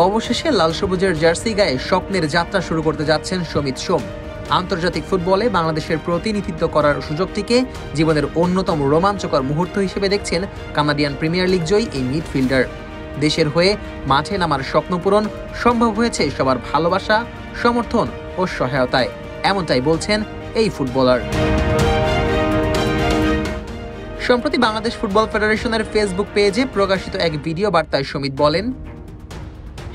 অবশেষে লাল সবুজের জার্সি গায়ে স্বপ্নের যাত্রা শুরু করতে যাচ্ছেন সমিত সোম। আন্তর্জাতিক ফুটবলে বাংলাদেশের প্রতিনিধিত্ব করার সুযোগটিকে জীবনের অন্যতম রোমাঞ্চকর মুহূর্ত হিসেবে দেখছেন কানাডিয়ান প্রিমিয়ার লিগ জয়ী এই মিডফিল্ডার। দেশের হয়ে মাঠে নামার স্বপ্ন পূরণ সম্ভব হয়েছে সবার ভালোবাসা, সমর্থন ও সহায়তায়, এমনটাই বলছেন এই ফুটবলার। সম্প্রতি বাংলাদেশ ফুটবল ফেডারেশনের ফেসবুক পেজে প্রকাশিত এক ভিডিও বার্তায় সমিত বলেন,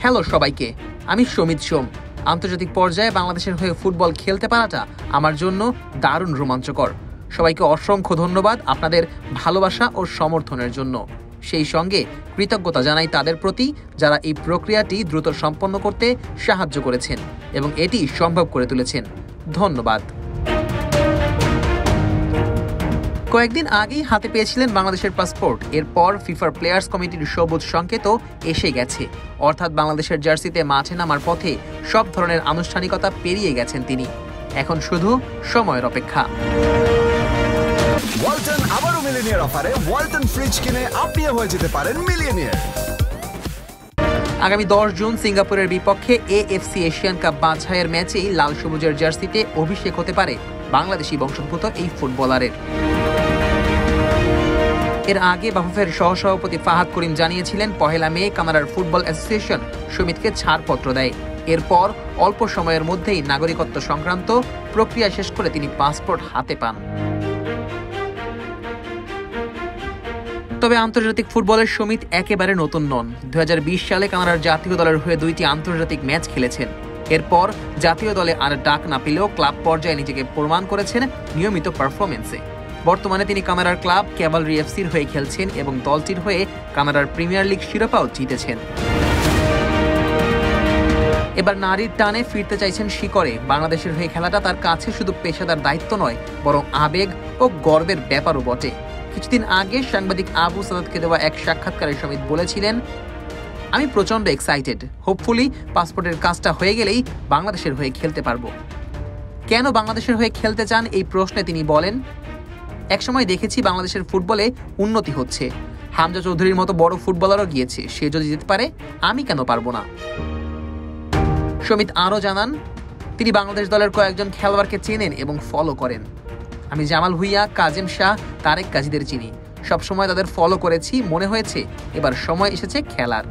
হ্যালো সবাইকে, আমি সমিত সোম। আন্তর্জাতিক পর্যায়ে বাংলাদেশের হয়ে ফুটবল খেলতে পারাটা আমার জন্য দারুণ রোমাঞ্চকর। সবাইকে অসংখ্য ধন্যবাদ আপনাদের ভালোবাসা ও সমর্থনের জন্য। সেই সঙ্গে কৃতজ্ঞতা জানাই তাদের প্রতি যারা এই প্রক্রিয়াটি দ্রুত সম্পন্ন করতে সাহায্য করেছেন এবং এটি সম্ভব করে তুলেছেন। ধন্যবাদ। কয়েকদিন আগেই হাতে পেয়েছিলেন বাংলাদেশের পাসপোর্ট। এরপর ফিফার প্লেয়ার্স কমিটির সবুজ সংকেতও এসে গেছে, অর্থাৎ বাংলাদেশের জার্সিতে মাঠে নামার পথে সব ধরনের আনুষ্ঠানিকতা পেরিয়ে গেছেন তিনি। এখন শুধু সময়ের অপেক্ষা। ওয়ালটন আবারও মিলিয়নিয়ার অফারে ওয়ালটন ফ্রিজ কিনে আপনিও হয়ে যেতে পারেন মিলিয়নিয়ার। আগামী 10 জুন সিঙ্গাপুরের বিপক্ষে AFC এশিয়ান কাপ বাছাইয়ের ম্যাচেই লাল সবুজের জার্সিতে অভিষেক হতে পারে বাংলাদেশি বংশোদ্ভূত এই ফুটবলারের। এর আগে বাফুফের সহসভাপতি ফাহাদ করিম জানিয়েছিলেন, 1 মে কানাডার ফুটবল অ্যাসোসিয়েশন সমিতকে ছাড়পত্র দেয়। এরপর অল্প সময়ের মধ্যেই নাগরিকত্ব সংক্রান্ত প্রক্রিয়া শেষ করে তিনি পাসপোর্ট হাতে পান। তবে আন্তর্জাতিক ফুটবলের সমিত একেবারে নতুন নন। 2020 সালে কানাডার জাতীয় দলের হয়ে 2টি আন্তর্জাতিক ম্যাচ খেলেছেন। এরপর জাতীয় দলে আর ডাক না পেলেও ক্লাব পর্যায়ে নিজেকে প্রমাণ করেছেন নিয়মিত পারফরমেন্সে। বর্তমানে তিনি কানাডার ক্লাব ক্যাভালরি এফসির হয়ে খেলছেন এবং দলটির হয়ে কানাডার প্রিমিয়ার লিগ শিরোপাও জিতেছেন। এবার নারীর টানে ফিরতে চাইছেন শিকড়ে। বাংলাদেশের হয়ে খেলাটা তার কাছে শুধু পেশাদার দায়িত্ব নয়, বরং আবেগ ও গর্বের ব্যাপারও বটে। কিছুদিন আগে সাংবাদিক আবু সাদাতকে দেওয়া এক সাক্ষাৎকারে সমিত বলেছিলেন, আমি প্রচন্ড এক্সাইটেড। হোপফুলি পাসপোর্টের কাজটা হয়ে গেলেই বাংলাদেশের হয়ে খেলতে পারবো। কেন বাংলাদেশের হয়ে খেলতে চান এই প্রশ্নে তিনি বলেন, একসময় দেখেছি বাংলাদেশের ফুটবলে উন্নতি হচ্ছে। হামজা চৌধুরীর মতো বড় ফুটবলারও গিয়েছে, সে যদি যেতে পারে আমি কেন পারবো না। সমিত আরও জানান, তিনি বাংলাদেশ দলের কয়েকজন খেলোয়াড়কে চেনেন এবং ফলো করেন। আমি জামাল ভুঁইয়া, কাজেম শাহ, তারেক কাজীদের চিনি। সবসময় তাদের ফলো করেছি, মনে হয়েছে এবার সময় এসেছে খেলার।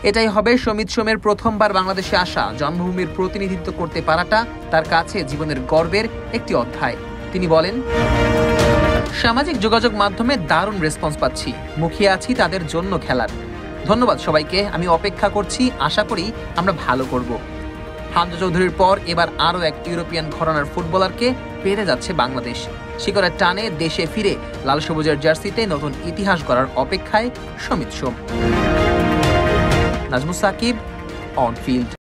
এটাই হবে সমিত সোমের প্রথমবার বাংলাদেশে আসা। জন্মভূমির প্রতিনিধিত্ব করতে পারাটা তার কাছে জীবনের গর্বের একটি অধ্যায়। তিনি বলেন, সামাজিক যোগাযোগ মাধ্যমে দারুণ রেসপন্স পাচ্ছি, মুখিয়ে আছি তাদের জন্য খেলার। ধন্যবাদ সবাইকে, আমি অপেক্ষা করছি, আশা করি আমরা ভালো করব। হামজা চৌধুরীর পর এবার আরও এক ইউরোপিয়ান ঘরানার ফুটবলারকে পেতে যাচ্ছে বাংলাদেশ। শিকড়ের টানে দেশে ফিরে লাল সবুজের জার্সিতে নতুন ইতিহাস গড়ার অপেক্ষায় সমিত সোম। Najmus Sakib, on field.